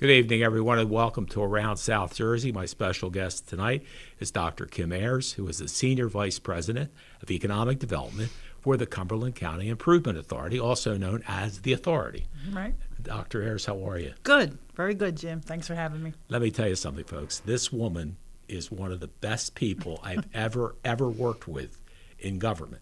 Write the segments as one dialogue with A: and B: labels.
A: Good evening, everyone, and welcome to Around South Jersey. My special guest tonight is Dr. Kim Aryes, who is the Senior Vice President of Economic Development for the Cumberland County Improvement Authority, also known as the Authority.
B: Right.
A: Dr. Aryes, how are you?
B: Good. Very good, Jim. Thanks for having me.
A: Let me tell you something, folks. This woman is one of the best people I've ever worked with in government.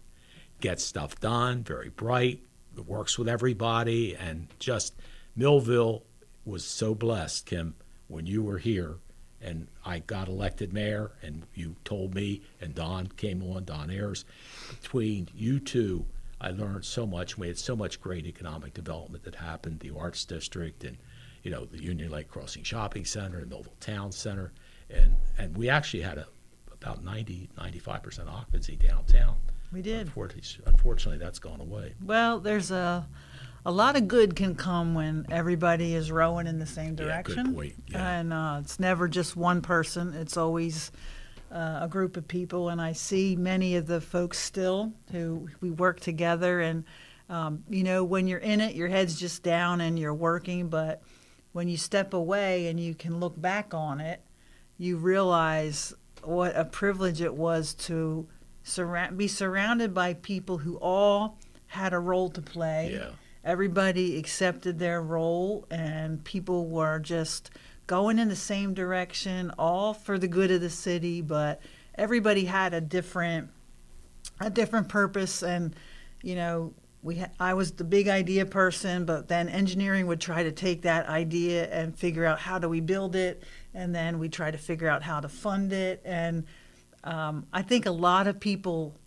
A: Gets stuff done, very bright, works with everybody, and just Millville was so blessed, Kim, when you were here and I got elected mayor and you told me, and Don came on, Don Aryes. Between you two, I learned so much. We had so much great economic development that happened, the Arts District and, you know, the Union Lake Crossing Shopping Center and Millville Town Center. And we actually had about 95% occupancy downtown.
B: We did.
A: Unfortunately, that's gone away.
B: Well, there's a lot of good can come when everybody is rowing in the same direction.
A: Yeah, good point. Yeah.
B: And it's never just one person. It's always a group of people. And I see many of the folks still who we work together. And, you know, when you're in it, your head's just down and you're working. But when you step away and you can look back on it, you realize what a privilege it was to be surrounded by people who all had a role to play.
A: Yeah.
B: Everybody accepted their role, and people were just going in the same direction, all for the good of the city. But everybody had a different purpose. And you know, I was the big idea person, but then engineering would try to take that idea and figure out how do we build it, and then we try to figure out how to fund it. And I think a lot of people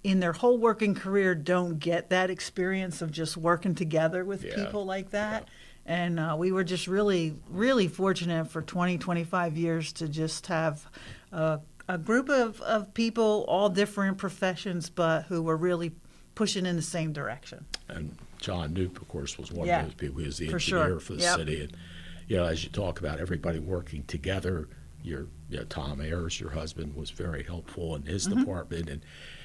B: in their whole working career don't get that experience of just working together with people like that. Yeah. And we were just really, really fortunate for 25 years to just have a group of people, all different professions, but who were really pushing in the same direction.
A: And John Knoop, of course, was one of those people. He was the engineer for the city. And, you know, as you talk about everybody working together, Tom Aryes, your husband, was very helpful in his department. And,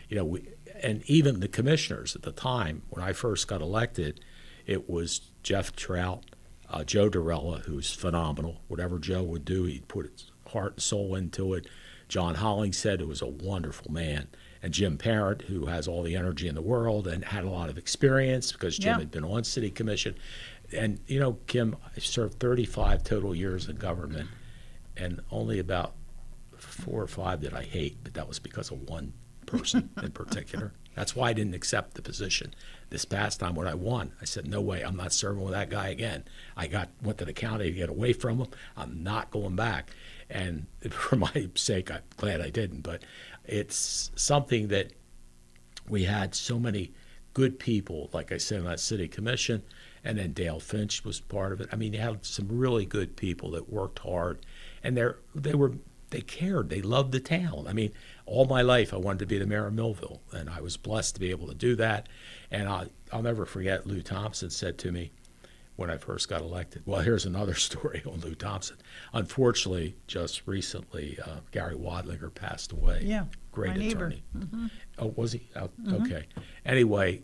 A: you know, and even the commissioners at the time, when I first got elected, it was Jeff Trout, Joe Dorella, who's phenomenal. Whatever Joe would do, he'd put his heart and soul into it. John Hollingshead, who was a wonderful man. And Jim Parent, who has all the energy in the world and had a lot of experience because Jim had been on city commission. And, you know, Kim, I served 35 total years in government, and only about 4 or 5 that I hate, but that was because of one person in particular. That's why I didn't accept the position. This past time when I won, I said, no way, I'm not serving with that guy again. Went to the county to get away from him. I'm not going back. And for my sake, I'm glad I didn't. But it's something that we had so many good people, like I said, on that city commission, and then Dale Finch was part of it. I mean, you had some really good people that worked hard, and they cared. They loved the town. I mean, all my life I wanted to be the mayor of Millville, and I was blessed to be able to do that. And I'll never forget Lou Thompson said to me when I first got elected. Well, here's another story on Lou Thompson. Unfortunately, just recently, Gary Wadlinger passed away.
B: Yeah,
A: great
B: my
A: attorney.
B: Neighbor.
A: Oh, was he? Oh, okay. Anyway,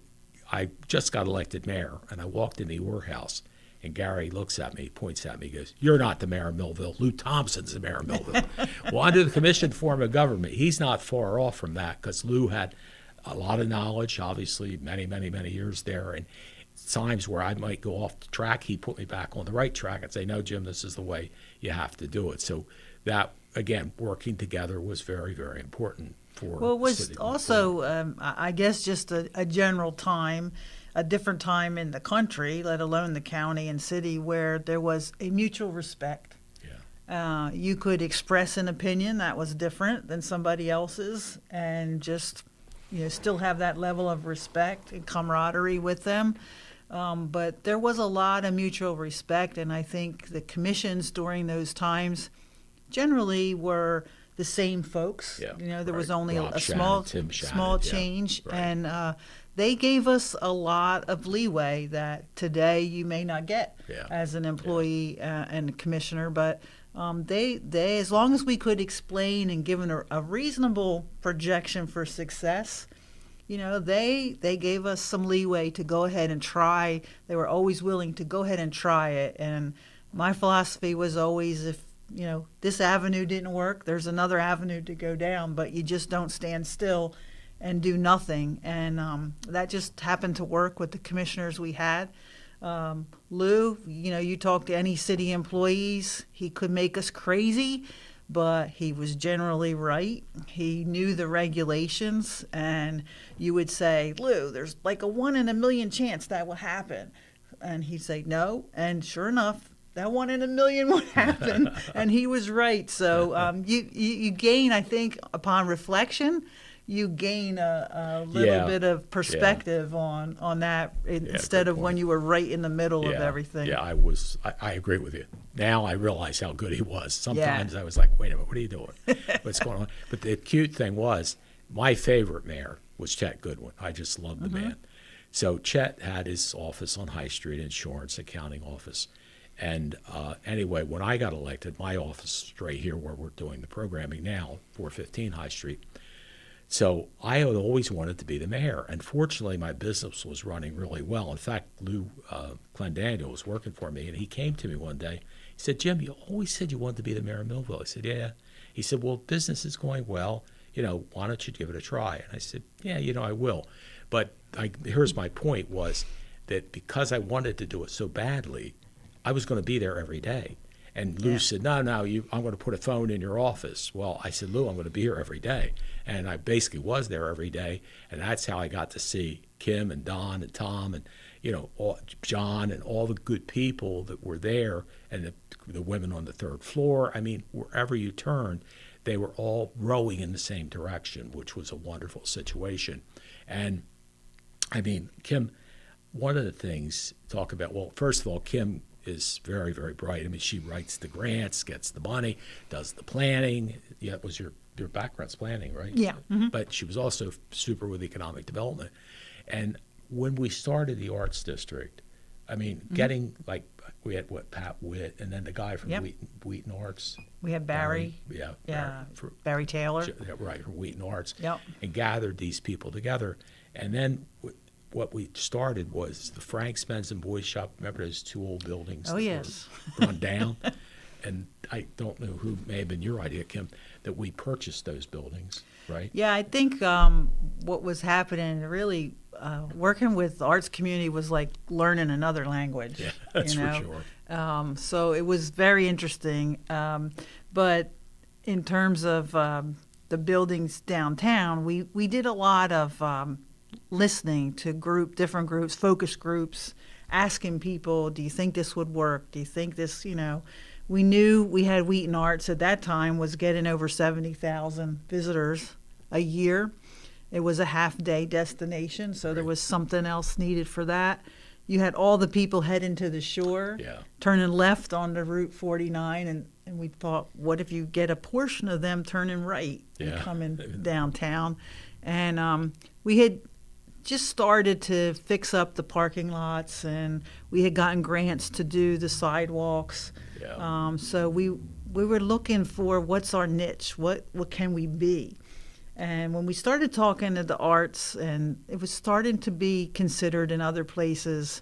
A: I just got elected mayor, and I walked into your house, and Gary looks at me, points at me, goes, "You're not the mayor of Millville. Lou Thompson's the mayor of Millville." Well, under the commission form of government, he's not far off from that because Lou had a lot of knowledge, obviously, many, many, many years there. And times where I might go off the track, he put me back on the right track and say, "No, Jim, this is the way you have to do it." So that, again, working together was very, very important for
B: Well, it was
A: city
B: also, I guess, just a general time, a different time in the country, let alone the county and city, where there was a mutual respect.
A: Yeah.
B: You could express an opinion that was different than somebody else's, and just still have that level of respect and camaraderie with them. But there was a lot of mutual respect, and I think the commissions during those times generally were the same folks.
A: Yeah,
B: there was only
A: Rob
B: a
A: Shannon,
B: small change,
A: right.
B: and they gave us a lot of leeway that today you may not get as an employee and a commissioner. But they, as long as we could explain and give a reasonable projection for success, they gave us some leeway to go ahead and try. They were always willing to go ahead and try it, and my philosophy was always, if this avenue didn't work, there's another avenue to go down, but you just don't stand still and do nothing. And that just happened to work with the commissioners we had. Lou, you talk to any city employees, he could make us crazy, but he was generally right. He knew the regulations, and you would say, Lou, there's like a 1 in a million chance that will happen. And he'd say, no. And sure enough, that 1 in a million would happen. And he was right. So you gain, I think, upon reflection, you gain a little bit of perspective on that instead of when you were right in the middle of everything.
A: Yeah, I agree with you. Now I realize how good he was. Sometimes I was like, wait a minute, what are you doing? What's going on? But the cute thing was, my favorite mayor was Chet Goodwin. I just loved the man. So Chet had his office on High Street, insurance, accounting office. And anyway, when I got elected, my office is right here where we're doing the programming now, 415 High Street. So I had always wanted to be the mayor. And fortunately, my business was running really well. In fact, Lou Clendaniel was working for me, and he came to me one day. He said, Jim, you always said you wanted to be the mayor of Millville. I said, yeah. He said, well, business is going well. Why don't you give it a try? And I said, yeah, I will. But here's my point was that because I wanted to do it so badly, I was going to be there every day. And Lou said, no, I'm going to put a phone in your office. Well, I said, Lou, I'm going to be here every day. And I basically was there every day. And that's how I got to see Kim and Don and Tom and, John and all the good people that were there, and the women on the third floor. I mean, wherever you turned, they were all rowing in the same direction, which was a wonderful situation. And, I mean, Kim, one of the things, first of all, Kim is very, very bright. I mean, she writes the grants, gets the money, does the planning. Yeah, it was your background's planning, right?
B: Yeah. Mm-hmm.
A: But she was also super with economic development. And when we started the Arts District, I mean, getting we had Pat Witt, and then the guy from Wheaton Arts.
B: We had Barry. Barry Taylor.
A: Right, from Wheaton Arts.
B: Yep.
A: And gathered these people together. And then what we started was the Frank's Men's and Boys Shop. Remember those two old buildings?
B: Oh, yes.
A: Run down. And I don't know who may have been your idea, Kim, that we purchased those buildings, right?
B: Yeah, I think what was happening, really working with the arts community was like learning another language.
A: Yeah, that's for sure.
B: So it was very interesting. But in terms of the buildings downtown, we did a lot of listening to different groups, focus groups, asking people, do you think this would work? Do you think this, we knew we had Wheaton Arts at that time was getting over 70,000 visitors a year. It was a half-day destination, so there was something else needed for that. You had all the people heading to the shore, turning left onto Route 49, and we thought, what if you get a portion of them turning right and coming downtown? And we had just started to fix up the parking lots, and we had gotten grants to do the sidewalks. So we were looking for what's our niche, what can we be? And when we started talking to the arts, and it was starting to be considered in other places,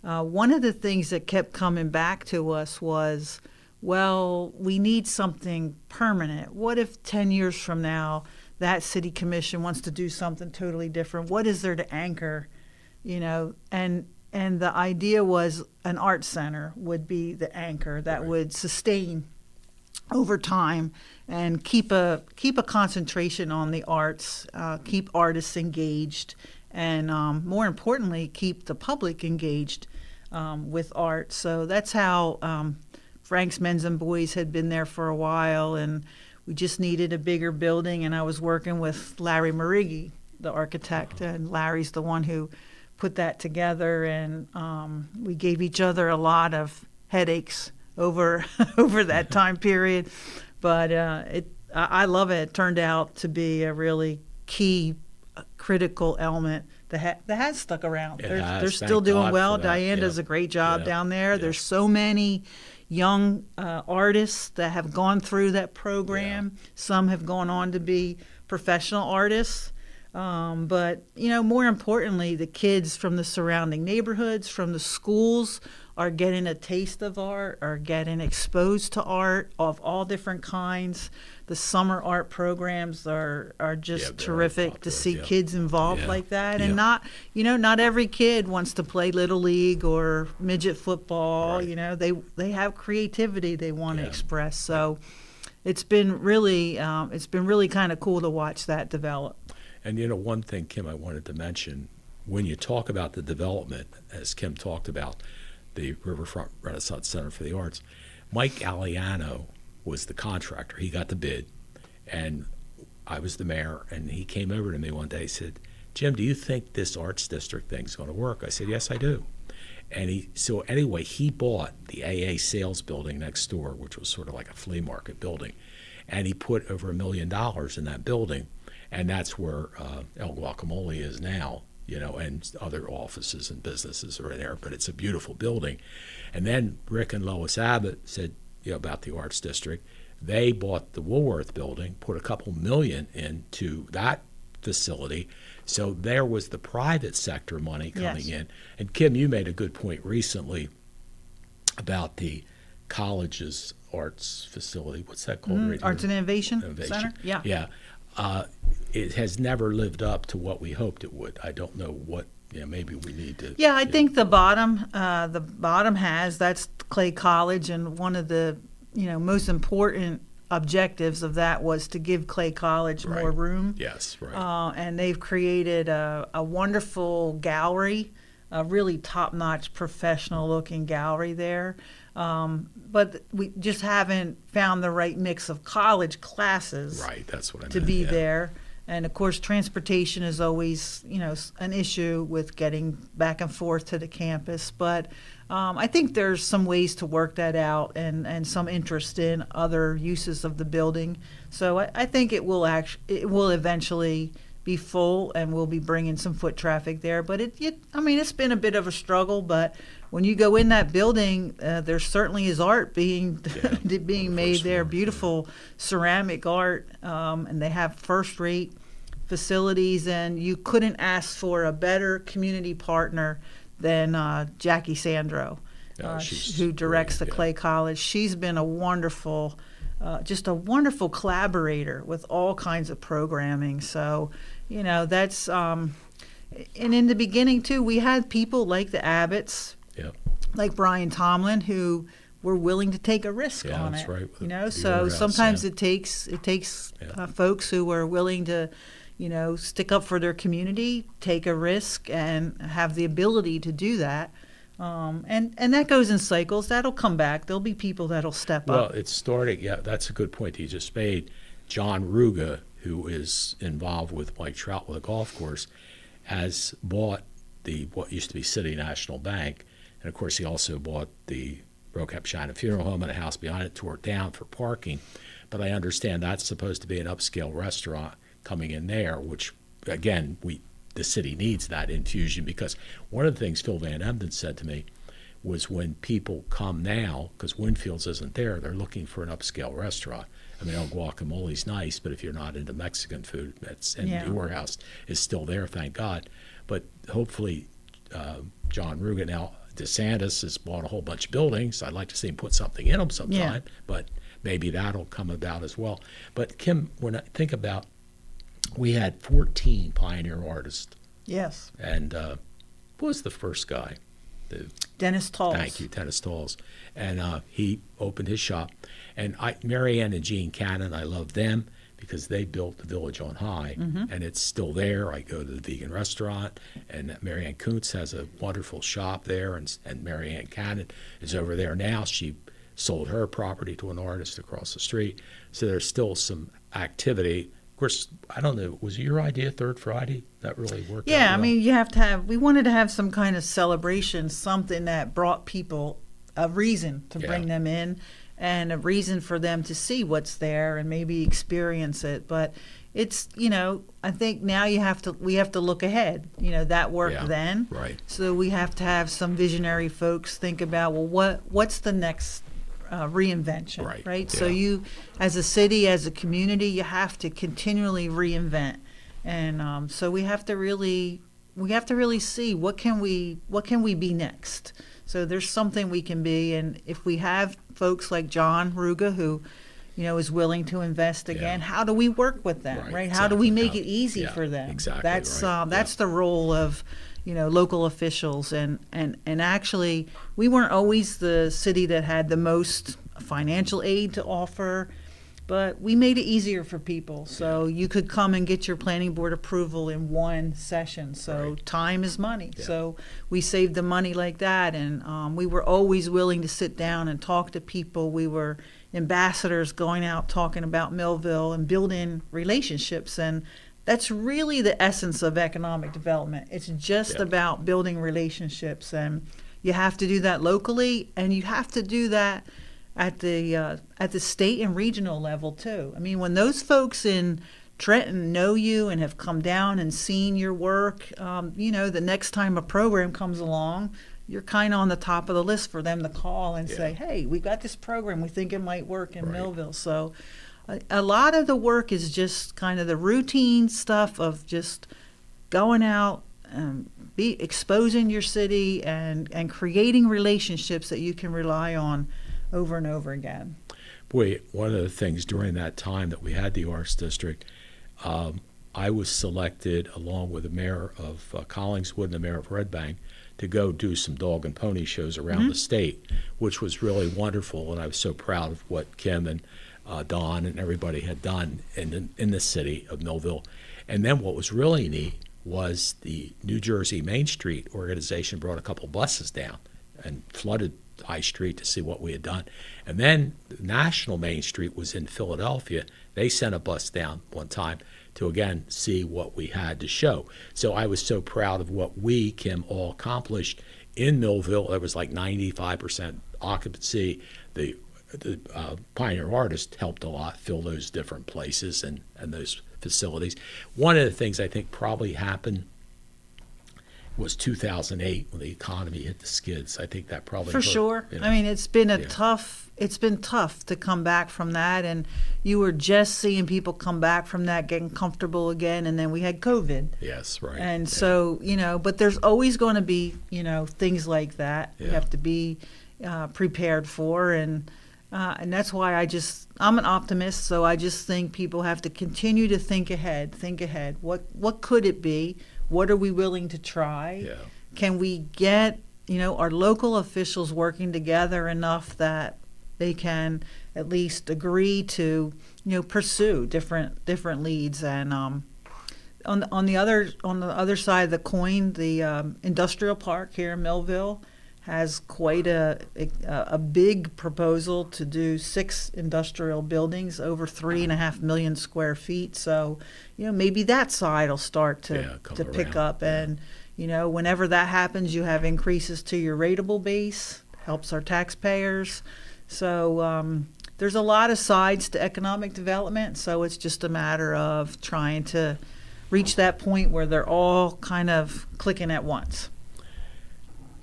B: one of the things that kept coming back to us was, well, we need something permanent. What if 10 years from now that city commission wants to do something totally different? What is there to anchor, And the idea was an art center would be the anchor that would sustain over time and keep a concentration on the arts, keep artists engaged, and more importantly, keep the public engaged with art. So that's how Frank's Men's and Boys had been there for a while, and we just needed a bigger building, and I was working with Larry Marighi, the architect, and Larry's the one who put that together, and we gave each other a lot of headaches over that time period. But I love it. It turned out to be a really key, critical element that has stuck around. They're still doing well. Diane does a great job down there. There's so many young artists that have gone through that program. Some have gone on to be professional artists. But, more importantly, the kids from the surrounding neighborhoods, from the schools, are getting a taste of art, are getting exposed to art of all different kinds. The summer art programs are just terrific to see kids involved like that. And not every kid wants to play Little League or midget football.
A: Right.
B: They have creativity they want to express. So it's been really kind of cool to watch that develop.
A: And one thing, Kim, I wanted to mention, when you talk about the development, as Kim talked about, the Riverfront Renaissance Center for the Arts, Mike Aliano was the contractor. He got the bid, and I was the mayor, and he came over to me one day and said, Jim, do you think this arts district thing's going to work? I said, yes, I do. And so anyway, he bought the AA sales building next door, which was sort of like a flea market building, and he put over $1 million in that building, and that's where El Guacamole is now. And other offices and businesses are in there, but it's a beautiful building. And then Rick and Lois Abbott said, about the Arts District. They bought the Woolworth building, put a couple million into that facility. So there was the private sector money coming in. And Kim, you made a good point recently about the college's arts facility. What's that called?
B: Arts and Innovation Center? Yeah.
A: Yeah. It has never lived up to what we hoped it would. I don't know what, maybe we need to.
B: Yeah, I think the bottom has, that's Clay College, and one of the, most important objectives of that was to give Clay College more room.
A: Yes, right.
B: And they've created a wonderful gallery, a really top-notch, professional-looking gallery there. But we just haven't found the right mix of college classes.
A: Right, that's what I meant.
B: To be there. And of course, transportation is always, an issue with getting back and forth to the campus. But I think there's some ways to work that out, and some interest in other uses of the building. So I think it will eventually be full, and we'll be bringing some foot traffic there. But it's been a bit of a struggle. But when you go in that building, there certainly is art being made there. Beautiful ceramic art, and they have first-rate facilities. And you couldn't ask for a better community partner than Jackie Sandro, who directs the Clay College. She's been a wonderful. Just a wonderful collaborator with all kinds of programming. So, that's, and in the beginning too, we had people like the Abbotts, like Brian Tomlin, who were willing to take a risk on
A: that's
B: it.
A: Right.
B: So sometimes it takes folks who are willing to, stick up for their community, take a risk, and have the ability to do that. And that goes in cycles. That'll come back. There'll be people that'll step up.
A: Well, it's starting. Yeah, that's a good point you just made. John Ruga, who is involved with Mike Trout with a golf course, has bought what used to be City National Bank, and of course he also bought the Rocap China Funeral Home and a house behind it, tore it down for parking. But I understand that's supposed to be an upscale restaurant coming in there, which again the city needs that infusion, because one of the things Phil Van Emden said to me was when people come now, because Winfield's isn't there, they're looking for an upscale restaurant. I mean, El Guacamole's nice, but if you're not into Mexican food, your house is still there, thank God. But hopefully, John Ruga, now DeSantis has bought a whole bunch of buildings. I'd like to see him put something in them sometime, but maybe that'll come about as well. But Kim, when I think about, we had 14 pioneer artists.
B: Yes.
A: And who was the first guy?
B: Dennis Talls.
A: Thank you, Dennis Talls. And he opened his shop. And Mary Ann and Jean Cannon, I love them because they built the Village on High, and it's still there. I go to the vegan restaurant, and Mary Ann Kuntz has a wonderful shop there, and Mary Ann Cannon is over there now. She sold her property to an artist across the street. So there's still some activity. Of course, I don't know, was it your idea, Third Friday? That really worked out well?
B: I mean, we wanted to have some kind of celebration, something that brought people a reason to bring them in, and a reason for them to see what's there and maybe experience it. But it's, I think now we have to look ahead. That worked then.
A: Right.
B: So we have to have some visionary folks think about, well, what's the next reinvention, right?
A: Yeah.
B: So you, as a city, as a community, you have to continually reinvent. And so we have to really see what can we be next. So there's something we can be, and if we have folks like John Ruga who, is willing to invest again, how do we work with them, right?
A: Exactly.
B: How do we make it easy for them?
A: Exactly.
B: That's the role of local officials, and actually we weren't always the city that had the most financial aid to offer, but we made it easier for people. So you could come and get your planning board approval in one session. So time is money. Yeah. So we saved the money like that, and we were always willing to sit down and talk to people. We were ambassadors going out talking about Millville and building relationships, and that's really the essence of economic development. It's just about building relationships, and you have to do that locally, and you have to do that at the state and regional level too. I mean, when those folks in Trenton know you and have come down and seen your work, the next time a program comes along, you're kind of on the top of the list for them to call and say, hey, we got this program, we think it might work in Millville. So a lot of the work is just kind of the routine stuff of just going out and exposing your city and creating relationships that you can rely on over and over again.
A: Boy, one of the things during that time that we had the Arts District, I was selected along with the mayor of Collingswood and the mayor of Red Bank to go do some dog and pony shows around the state, which was really wonderful. And I was so proud of what Kim and Don and everybody had done in the city of Millville. And then what was really neat was the New Jersey Main Street organization brought a couple buses down and flooded High Street to see what we had done. And then the National Main Street was in Philadelphia. They sent a bus down one time to again see what we had to show. So I was so proud of what we, Kim, all accomplished in Millville. There was like 95% occupancy. The Pioneer Artist helped a lot fill those different places and those facilities. One of the things I think probably happened was 2008 when the economy hit the skids. I think that probably
B: for sure. I mean, it's been tough to come back from that, and you were just seeing people come back from that, getting comfortable again, and then we had COVID.
A: Yes, right.
B: And so, but there's always going to be, things like that you have to be prepared for, and that's why I'm an optimist, so I just think people have to continue to think ahead. What could it be? What are we willing to try?
A: Yeah.
B: Can we get, our local officials working together enough that they can at least agree to, pursue different leads? And on the other side of the coin, the industrial park here in Millville has quite a big proposal to do 6 industrial buildings over 3.5 million square feet. So, maybe that side will start to pick up. And, whenever that happens, you have increases to your rateable base, helps our taxpayers. So there's a lot of sides to economic development. So it's just a matter of trying to reach that point where they're all kind of clicking at once.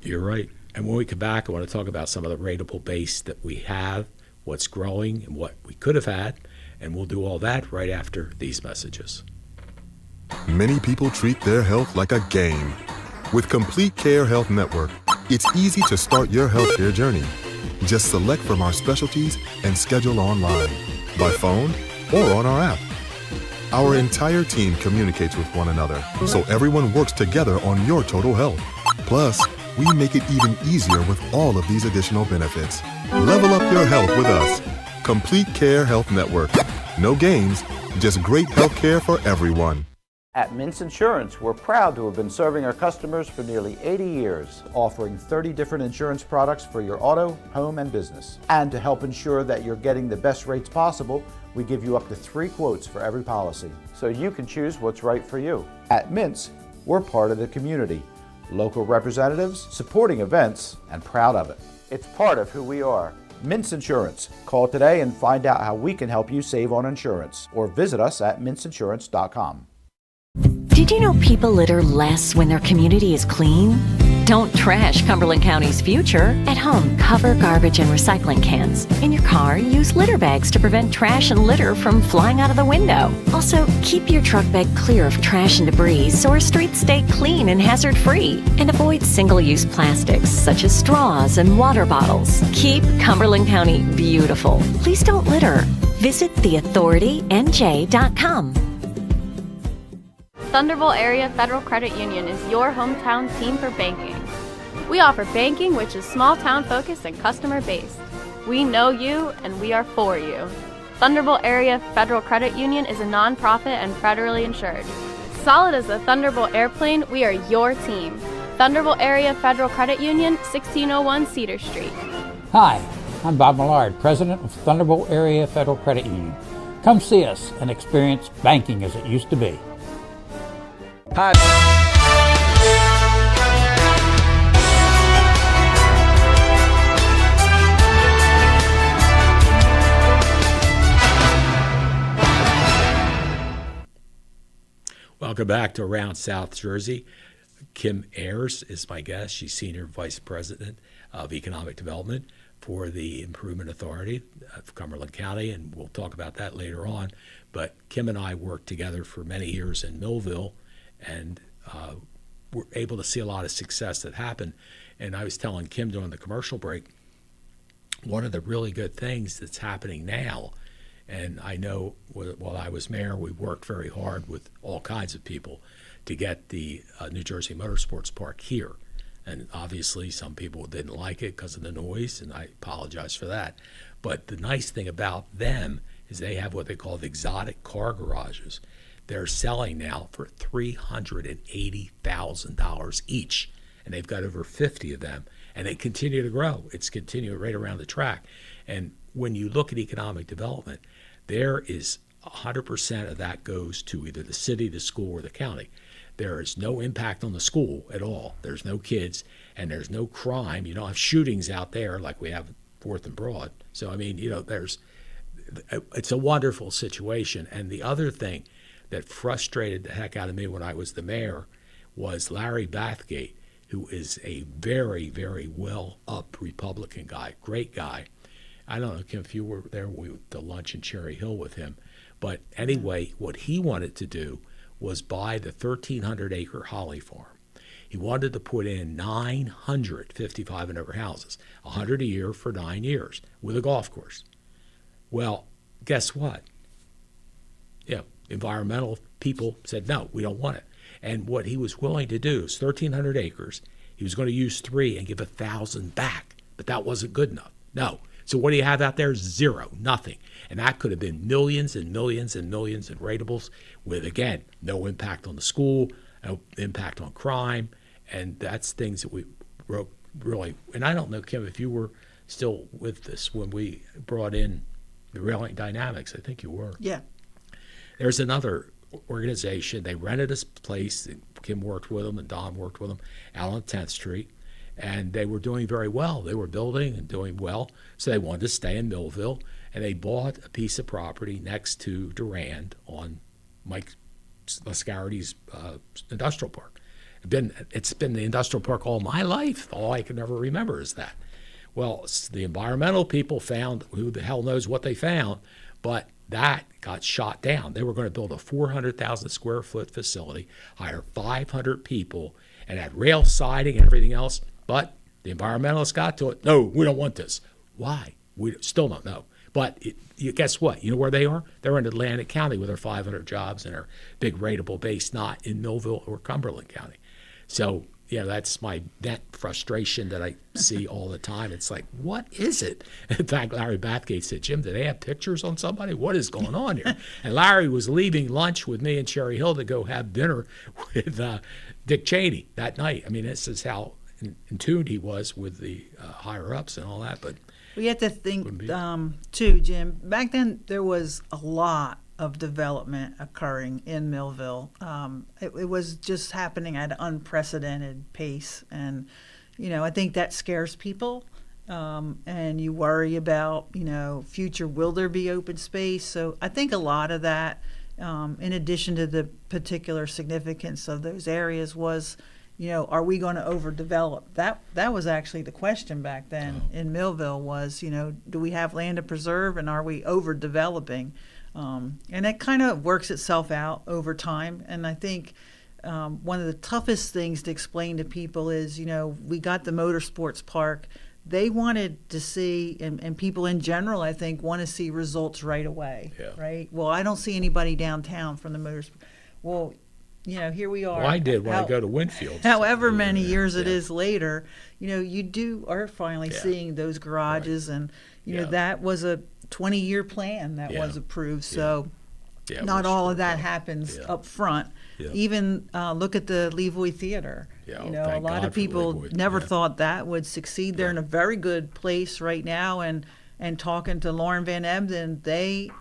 A: You're right. And when we come back, I want to talk about some of the rateable base that we have, what's growing, and what we could have had. And we'll do all that right after these messages.
C: Many people treat their health like a game. With Complete Care Health Network, it's easy to start your healthcare journey. Just select from our specialties and schedule online, by phone, or on our app. Our entire team communicates with one another, so everyone works together on your total health. Plus, we make it even easier with all of these additional benefits. Level up your health with us. Complete Care Health Network. No games, just great health care for everyone.
D: At Mintz Insurance, we're proud to have been serving our customers for nearly 80 years, offering 30 different insurance products for your auto, home, and business. And to help ensure that you're getting the best rates possible, we give you up to 3 quotes for every policy, so you can choose what's right for you. At Mintz, we're part of the community. Local representatives, supporting events, and proud of it. It's part of who we are. Mintz Insurance. Call today and find out how we can help you save on insurance, or visit us at mintzinsurance.com.
E: Did you know people litter less when their community is clean? Don't trash Cumberland County's future. At home, cover garbage and recycling cans. In your car, use litter bags to prevent trash and litter from flying out of the window. Also, keep your truck bed clear of trash and debris so our streets stay clean and hazard-free. And avoid single-use plastics such as straws and water bottles. Keep Cumberland County beautiful. Please don't litter. Visit theauthorityNJ.com.
F: Thunderbolt Area Federal Credit Union is your hometown team for banking. We offer banking which is small town focused and customer based. We know you and we are for you. Thunderbolt Area Federal Credit Union is a nonprofit and federally insured. Solid as a Thunderbolt airplane, we are your team. Thunderbolt Area Federal Credit Union, 1601 Cedar Street.
G: Hi, I'm Bob Millard, President of Thunderbolt Area Federal Credit Union. Come see us and experience banking as it used to be.
H: Hi.
A: Welcome back to Around South Jersey. Kim Aryes is my guest. She's Senior Vice President of Economic Development for the Improvement Authority of Cumberland County, and we'll talk about that later on. But Kim and I worked together for many years in Millville, and we're able to see a lot of success that happened. And I was telling Kim during the commercial break, one of the really good things that's happening now, and I know while I was mayor, we worked very hard with all kinds of people to get the New Jersey Motorsports Park here. And obviously some people didn't like it because of the noise, and I apologize for that. But the nice thing about them is they have what they call the exotic car garages. They're selling now for $380,000 each, and they've got over 50 of them, and they continue to grow. It's continuing right around the track. And when you look at economic development, there is 100% of that goes to either the city, the school, or the county. There is no impact on the school at all. There's no kids, and there's no crime. You don't have shootings out there like we have 4th and Broad. So, I mean, it's a wonderful situation. And the other thing that frustrated the heck out of me when I was the mayor was Larry Bathgate, who is a very, very well-up Republican guy, great guy. I don't know, Kim, if you were there to lunch in Cherry Hill with him. But anyway, what he wanted to do was buy the 1,300-acre Holly Farm. He wanted to put in 900 55 and over houses, 100 a year for 9 years, with a golf course. Well, guess what? Environmental people said, no, we don't want it. And what he was willing to do is 1,300 acres. He was going to use 3 and give 1,000 back, but that wasn't good enough. No. So what do you have out there? Zero, nothing. And that could have been millions and millions and millions in rateables with, again, no impact on the school, no impact on crime. And that's things that we wrote really. And I don't know, Kim, if you were still with us when we brought in the Railing Dynamics. I think you were.
B: Yeah.
A: There's another organization. They rented a place. Kim worked with them and Don worked with them out on 10th Street. And they were doing very well. They were building and doing well. So they wanted to stay in Millville. And they bought a piece of property next to Durand on Mike Lascarity's industrial park. It's been the industrial park all my life. All I can ever remember is that. Well, the environmental people found, who the hell knows what they found, but that got shot down. They were going to build a 400,000 square foot facility, hire 500 people, and had rail siding and everything else. But the environmentalists got to it. No, we don't want this. Why? We still don't know. But guess what? You know where they are? They're in Atlantic County with their 500 jobs and their big rateable base, not in Millville or Cumberland County. So, that's that frustration that I see all the time. It's like, what is it? In fact, Larry Bathgate said, Jim, do they have pictures on somebody? What is going on here? And Larry was leaving lunch with me in Cherry Hill to go have dinner with Dick Cheney that night. I mean, this is how in tune he was with the higher-ups and all that. But
B: we have to think, too, Jim, back then there was a lot of development occurring in Millville. It was just happening at an unprecedented pace. And, I think that scares people. And you worry about, future, will there be open space? So I think a lot of that, in addition to the particular significance of those areas, was are we going to overdevelop? That was actually the question back then in Millville was, do we have land to preserve and are we overdeveloping? And it kind of works itself out over time. And I think one of the toughest things to explain to people is, we got the motorsports park. They wanted to see, and people in general, I think, want to see results right away, right? Well, I don't see anybody downtown from the motorsports. Well, here we are.
A: Well, I did when I go to Winfield.
B: However many years it is later, you are finally seeing those garages, and that was a 20-year plan that was approved. So not all of that happens up front. Yeah. Even look at the Levoy Theater.
A: Yeah,
B: a lot of people never thought that would succeed. They're in a very good place right now, and talking to Lauren Van Ebden,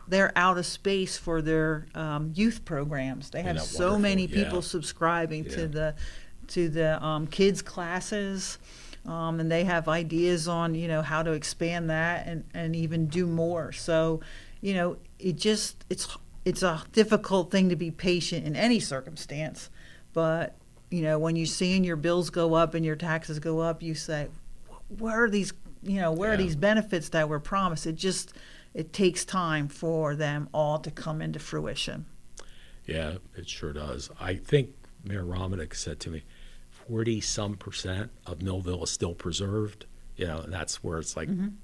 B: they're out of space for their youth programs. They have so many people subscribing to the kids classes, and they have ideas on how to expand that and even do more. So it's a difficult thing to be patient in any circumstance, but when you're seeing your bills go up and your taxes go up, you say, where are these where are these benefits that were promised? It takes time for them all to come into fruition. Yeah,
A: it sure does. I think Mayor Romanek said to me, 40% of Millville is still preserved. And that's where it's like, and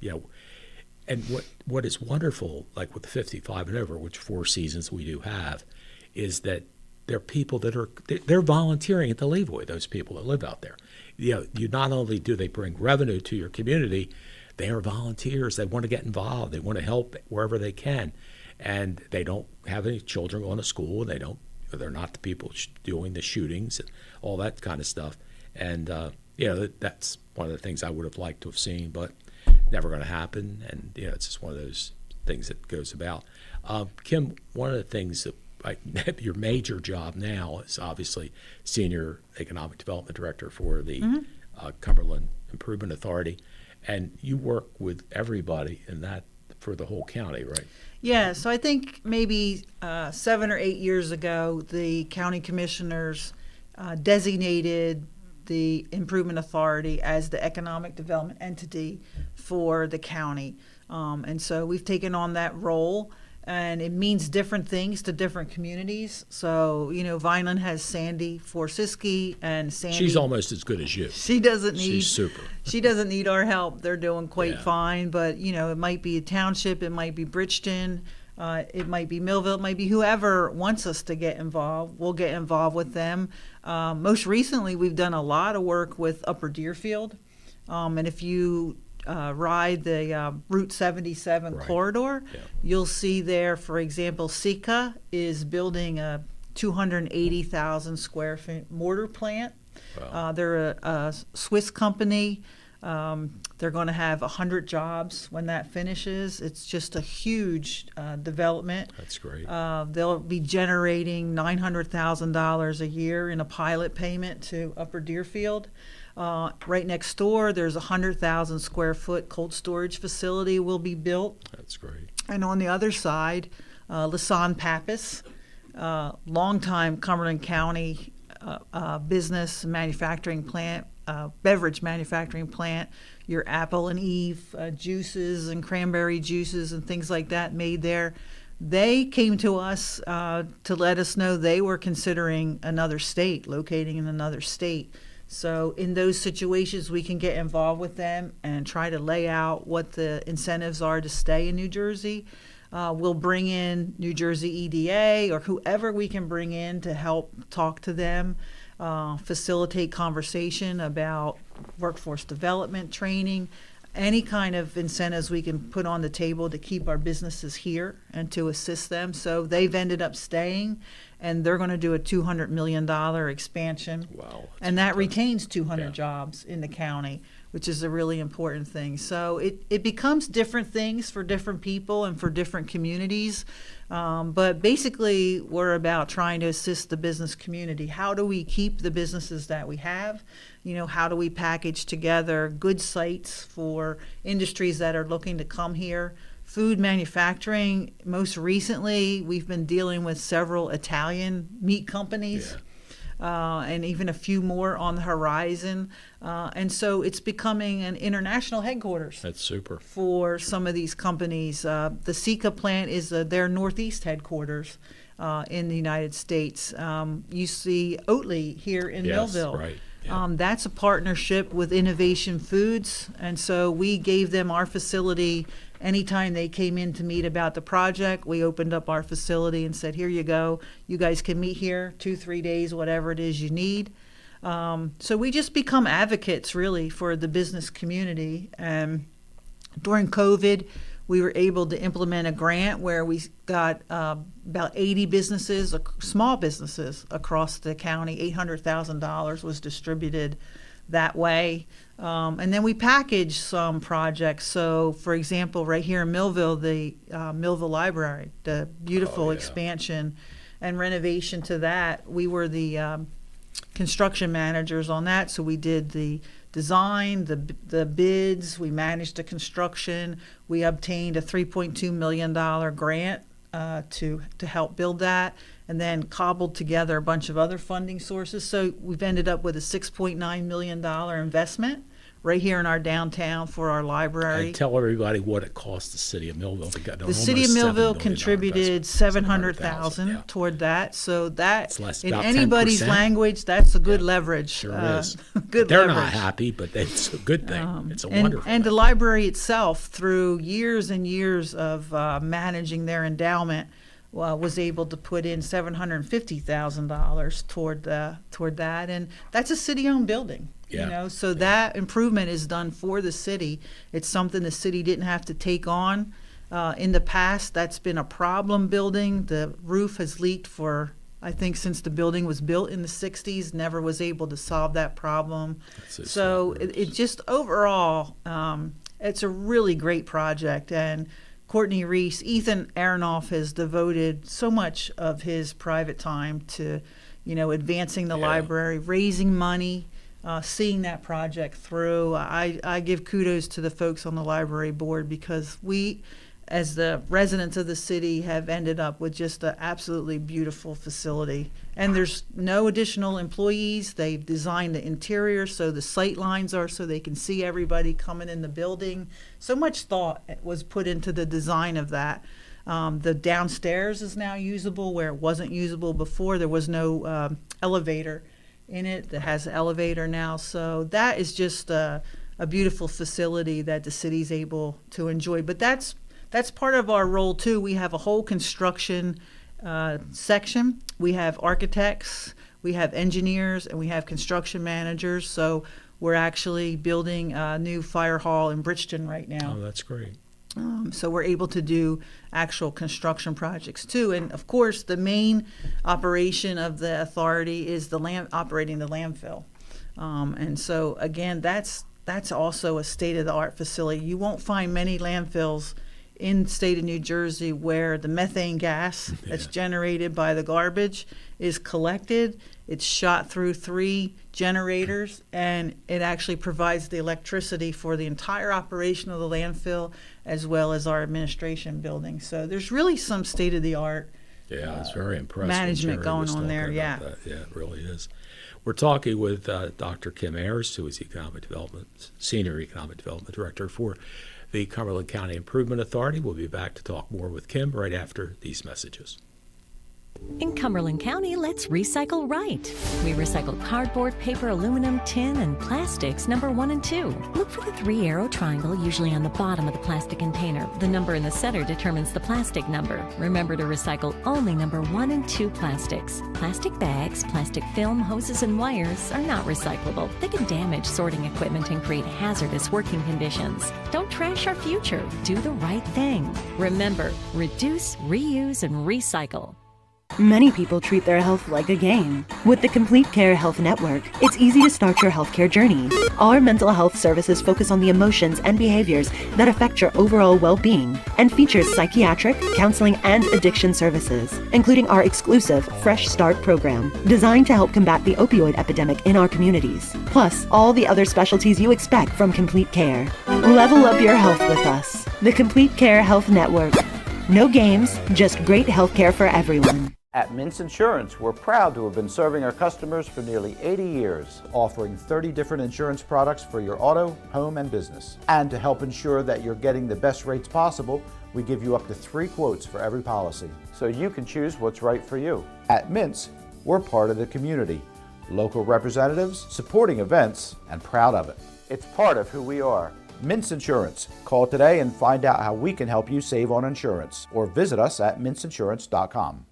A: what is wonderful, like with the 55 and over, which 4 seasons we do have, is that there are people that they're volunteering at the Levoy, those people that live out there. You not only do they bring revenue to your community, they are volunteers. They want to get involved. They want to help wherever they can, and they don't have any children going to school. They're not the people doing the shootings and all that kind of stuff. And that's one of the things I would have liked to have seen, but never going to happen. And it's just one of those things that goes about. Kim, one of the things that your major job now is obviously Senior Economic Development Director for the Cumberland Improvement Authority, and you work with everybody in that for the whole county, right?
B: Yeah, so I think maybe 7 or 8 years ago, the county commissioners designated the Improvement Authority as the economic development entity for the county. And so we've taken on that role. And it means different things to different communities. So, Vineland has Sandy Forsiski, and Sandy.
A: She's almost as good as you.
B: She's
A: super.
B: She doesn't need our help. They're doing quite fine. But, it might be a township. It might be Bridgeton. It might be Millville. It might be whoever wants us to get involved. We'll get involved with them. Most recently, we've done a lot of work with Upper Deerfield. And if you ride the Route 77 corridor, you'll see there, for example, Sika is building a 280,000 square foot mortar plant. Wow. They're a Swiss company. They're going to have 100 jobs when that finishes. It's just a huge development.
A: That's great.
B: They'll be generating $900,000 a year in a pilot payment to Upper Deerfield. Right next door, there's a 100,000 square foot cold storage facility will be built.
A: That's great.
B: And on the other side, Lasan Pappas, longtime Cumberland County business manufacturing plant, beverage manufacturing plant, your Apple and Eve juices and cranberry juices and things like that made there. They came to us to let us know they were considering another state, locating in another state. So in those situations, we can get involved with them and try to lay out what the incentives are to stay in New Jersey. We'll bring in New Jersey EDA or whoever we can bring in to help talk to them, facilitate conversation about workforce development training, any kind of incentives we can put on the table to keep our businesses here and to assist them. So they've ended up staying, and they're going to do a $200 million expansion.
A: Wow.
B: And that retains 200 jobs in the county, which is a really important thing. So it becomes different things for different people and for different communities. But basically, we're about trying to assist the business community. How do we keep the businesses that we have? How do we package together good sites for industries that are looking to come here? Food manufacturing, most recently, we've been dealing with several Italian meat companies. and even a few more on the horizon. And so it's becoming an international headquarters.
A: That's super.
B: For some of these companies. The Sika plant is their Northeast headquarters in the United States. You see Oatly here in Millville.
A: Right. Yeah.
B: That's a partnership with Innovation Foods, and so we gave them our facility. Anytime they came in to meet about the project, we opened up our facility and said, here you go. You guys can meet here 2-3 days, whatever it is you need. So we just become advocates, really, for the business community. During COVID, we were able to implement a grant where we got about 80 businesses, small businesses across the county. $800,000 was distributed that way. And then we packaged some projects. So, for example, right here in Millville, the Millville Library, the beautiful expansion and renovation to that, we were the construction managers on that. So we did the design, the bids, we managed the construction. We obtained a $3.2 million grant to help build that, and then cobbled together a bunch of other funding sources. So we've ended up with a $6.9 million investment right here in our downtown for our library.
A: And tell everybody what it cost the city of Millville to get
B: the city of Millville contributed $700,000 toward that. So that, in anybody's
A: 10%.
B: Language, that's a good leverage.
A: Sure is.
B: Good
A: They're
B: leverage.
A: not happy, but it's a good thing. It's a wonderful
B: And the
A: thing.
B: library itself, through years and years of managing their endowment, was able to put in $750,000 toward that, and that's a city-owned building.
A: Yeah.
B: So that improvement is done for the city. It's something the city didn't have to take on. In the past, that's been a problem building. The roof has leaked for, I think, since the building was built in the 60s, never was able to solve that problem. So it just overall, it's a really great project. And Courtney Reese, Ethan Aronoff has devoted so much of his private time to, advancing the library, raising money, seeing that project through. I give kudos to the folks on the library board, because we, as the residents of the city, have ended up with just an absolutely beautiful facility. And there's no additional employees. They've designed the interior so the sight lines are so they can see everybody coming in the building. So much thought was put into the design of that. The downstairs is now usable where it wasn't usable before. There was no elevator in it that has an elevator now. So that is just a beautiful facility that the city's able to enjoy. But that's part of our role too. We have a whole construction section. We have architects, we have engineers, and we have construction managers. So we're actually building a new fire hall in Bridgeton right now.
A: Oh, that's great.
B: So we're able to do actual construction projects too. And of course, the main operation of the authority is operating the landfill. And so again, that's also a state-of-the-art facility. You won't find many landfills in the state of New Jersey where the methane gas that's generated by the garbage is collected. It's shot through 3 generators, and it actually provides the electricity for the entire operation of the landfill as well as our administration building. So there's really some state-of-the-art
A: it's very impressive.
B: management
A: Jerry
B: going
A: was
B: on there.
A: talking
B: Yeah.
A: about that. Yeah, it really is. We're talking with Dr. Kim Aryes, who is Senior Economic Development Director for the Cumberland County Improvement Authority. We'll be back to talk more with Kim right after these messages.
E: In Cumberland County, let's recycle right. We recycle cardboard, paper, aluminum, tin, and plastics number 1 and 2. Look for the 3-arrow triangle, usually on the bottom of the plastic container. The number in the center determines the plastic number. Remember to recycle only number 1 and 2 plastics. Plastic bags, plastic film, hoses, and wires are not recyclable. They can damage sorting equipment and create hazardous working conditions. Don't trash our future. Do the right thing. Remember, reduce, reuse, and recycle.
I: Many people treat their health like a game. With the Complete Care Health Network, it's easy to start your healthcare journey. Our mental health services focus on the emotions and behaviors that affect your overall well-being and features psychiatric, counseling, and addiction services, including our exclusive Fresh Start program, designed to help combat the opioid epidemic in our communities, plus all the other specialties you expect from Complete Care. Level up your health with us. The Complete Care Health Network. No games, just great healthcare for everyone.
D: At Mintz Insurance, we're proud to have been serving our customers for nearly 80 years, offering 30 different insurance products for your auto, home, and business. And to help ensure that you're getting the best rates possible, we give you up to 3 quotes for every policy, so you can choose what's right for you. At Mintz, we're part of the community, local representatives, supporting events, and proud of it. It's part of who we are. Mintz Insurance. Call today and find out how we can help you save on insurance, or visit us at mintzinsurance.com.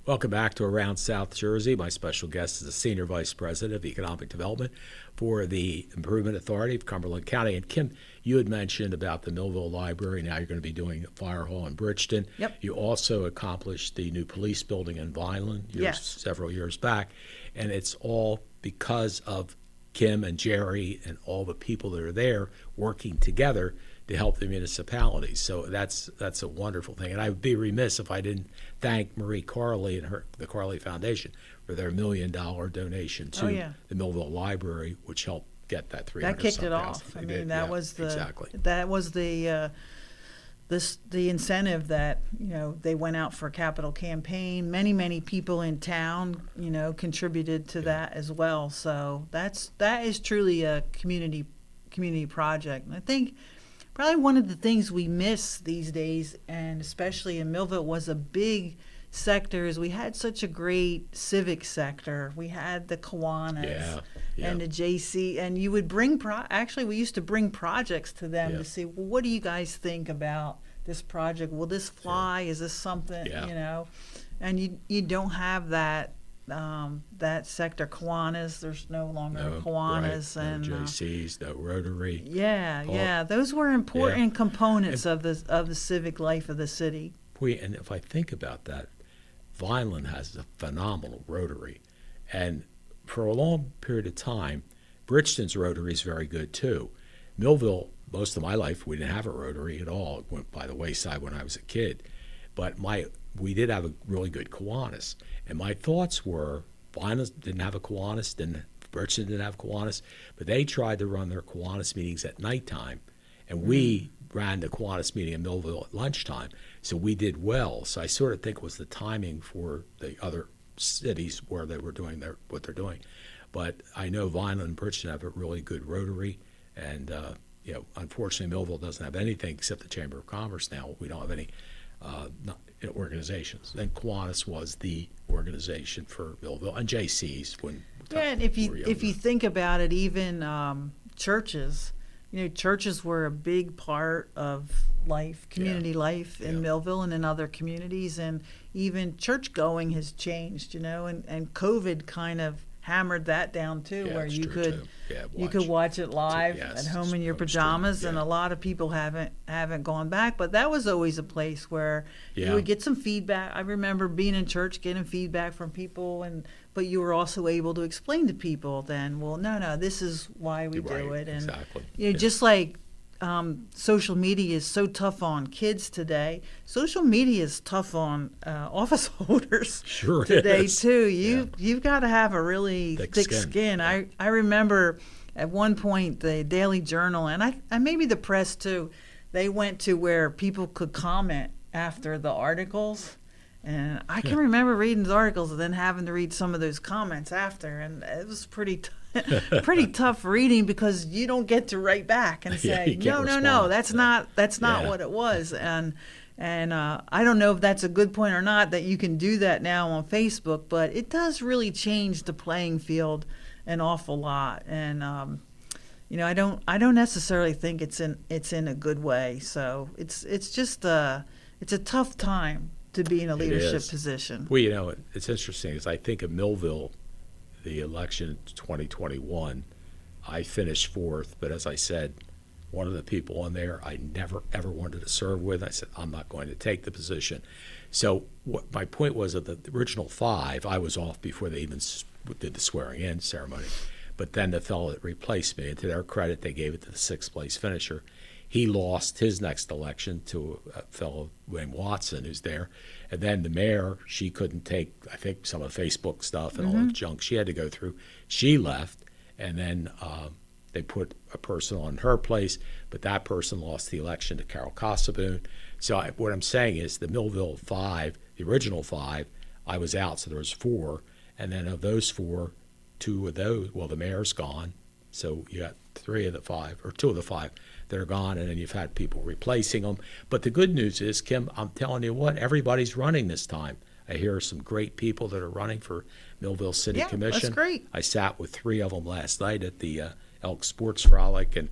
A: Welcome back to Around South Jersey. My special guest is the Senior Vice President of Economic Development for the Improvement Authority of Cumberland County. And Kim, you had mentioned about the Millville Library. Now you're going to be doing a fire hall in Bridgeton.
B: Yep.
A: You also accomplished the new police building in Vineland several years back. And it's all because of Kim and Jerry and all the people that are there working together to help the municipalities. So that's a wonderful thing. And I would be remiss if I didn't thank Marie Carley and the Carley Foundation for their $1 million donation to the Millville Library, which helped get that 300.
B: That kicked it off. That was the incentive that they went out for a capital campaign. Many people in town contributed to that as well. So that is truly a community project. And I think probably one of the things we miss these days, and especially in Millville, was a big sector. Is we had such a great civic sector. We had the Kiwanis and the JC, and you would bring we used to bring projects to them to see, well, what do you guys think about this project? Will this fly? Is this something And you don't have that. That sector, Kiwanis, there's no longer Kiwanis,
A: right.
B: and
A: no JCs, no Rotary.
B: Those were important components of the civic life of the city.
A: And if I think about that, Vineland has a phenomenal Rotary, and for a long period of time, Bridgeton's Rotary is very good too. Millville, most of my life, we didn't have a Rotary at all. It went by the wayside when I was a kid, but we did have a really good Kiwanis. And my thoughts were, Vineland didn't have a Kiwanis, Bridgeton didn't have Kiwanis, but they tried to run their Kiwanis meetings at nighttime, and we ran the Kiwanis meeting in Millville at lunchtime, so we did well. So I sort of think it was the timing for the other cities where they were doing what they're doing. But I know Vineland and Bridgeton have a really good Rotary, and unfortunately Millville doesn't have anything except the Chamber of Commerce now. We don't have any organizations. Then Kiwanis was the organization for Millville, and JC's
B: and if you think about it, even churches, churches were a big part of community life in Millville and in other communities, and even church going has changed, and COVID kind of hammered that down too, where you could watch it live at home in your pajamas, and a lot of people haven't gone back. But that was always a place where you would get some feedback. I remember being in church, getting feedback from people, but you were also able to explain to people then, well, no, this is why we do it, and just like social media is so tough on kids today. Social media is tough on office holders today too. You've got to have a really thick skin. I remember at one point the Daily Journal and maybe the press too. They went to where people could comment after the articles. And I can remember reading the articles and then having to read some of those comments after, and it was pretty tough reading because you don't get to write back and say no, that's not what it was, and I don't know if that's a good point or not that you can do that now on Facebook, but it does really change the playing field an awful lot, and I don't necessarily think it's in a good way. So it's just it's a tough time to be in a leadership position.
A: Well, it's interesting as I think of Millville, the election in 2021, I finished 4th, but as I said, one of the people on there I never ever wanted to serve with, I said, I'm not going to take the position. So what my point was, of the original 5, I was off before they even did the swearing in ceremony. But then the fellow that replaced me, and to their credit, they gave it to the 6th place finisher. He lost his next election to a fellow named Watson, who's there. And then the mayor, she couldn't take, I think, some of Facebook stuff and all the junk she had to go through. She left, and then they put a person on her place, but that person lost the election to Carol Casaboon. So what I'm saying is the Millville 5, the original 5, I was out, so there was 4. And then of those 4, 2 of those, well, the mayor's gone. So you got 3 of the 5, or 2 of the 5 that are gone, and then you've had people replacing them. But the good news is, Kim, I'm telling you what, everybody's running this time. I hear some great people that are running for Millville City Commission.
B: That's great.
A: I sat with 3 of them last night at the Elk Sports Frolic, and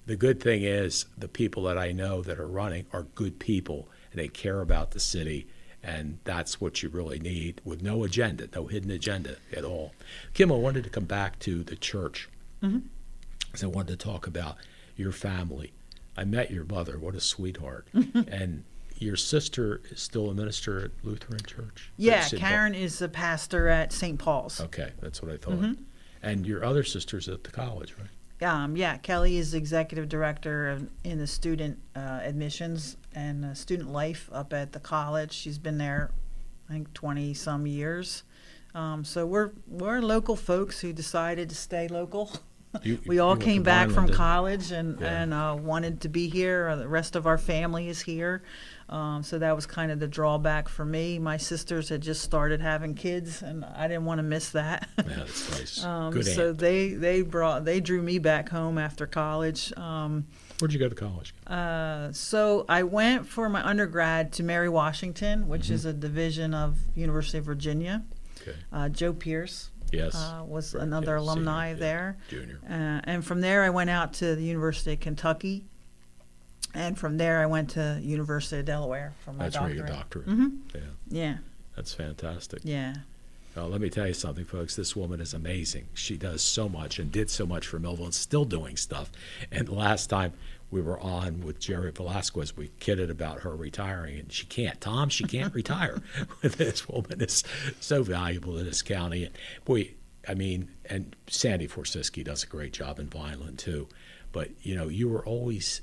A: the good thing is the people that I know that are running are good people, and they care about the city, and that's what you really need, with no agenda, no hidden agenda at all. Kim, I wanted to come back to the church, because I wanted to talk about your family. I met your mother. What a sweetheart. And your sister is still a minister at Lutheran Church?
B: Yeah, Karen is a pastor at St. Paul's.
A: Okay, that's what I thought. And your other sister's at the college, right?
B: Yeah, Kelly is executive director in the student admissions and student life up at the college. She's been there, I think, 20-some years. So we're local folks who decided to stay local. We all came back from college and wanted to be here. The rest of our family is here. So that was kind of the drawback for me. My sisters had just started having kids, and I didn't want to miss that.
A: Yeah, that's nice. Good
B: so
A: aunt.
B: they drew me back home after college.
A: Where'd you go to college?
B: So I went for my undergrad to Mary Washington, which is a division of University of Virginia.
A: Okay.
B: Joe Pierce.
A: Yes.
B: Was another alumni
A: senior,
B: there.
A: Junior.
B: And from there, I went out to the University of Kentucky. And from there, I went to University of Delaware for my doctorate.
A: That's where your doctorate. Yeah.
B: Yeah.
A: That's fantastic.
B: Yeah.
A: Let me tell you something, folks. This woman is amazing. She does so much and did so much for Millville and still doing stuff. And the last time we were on with Jerry Velasquez, we kidded about her retiring, and she can't. Tom, she can't retire. This woman is so valuable to this county. And boy, I mean, and Sandy Forsiski does a great job in Vineland too. But, you know, you were always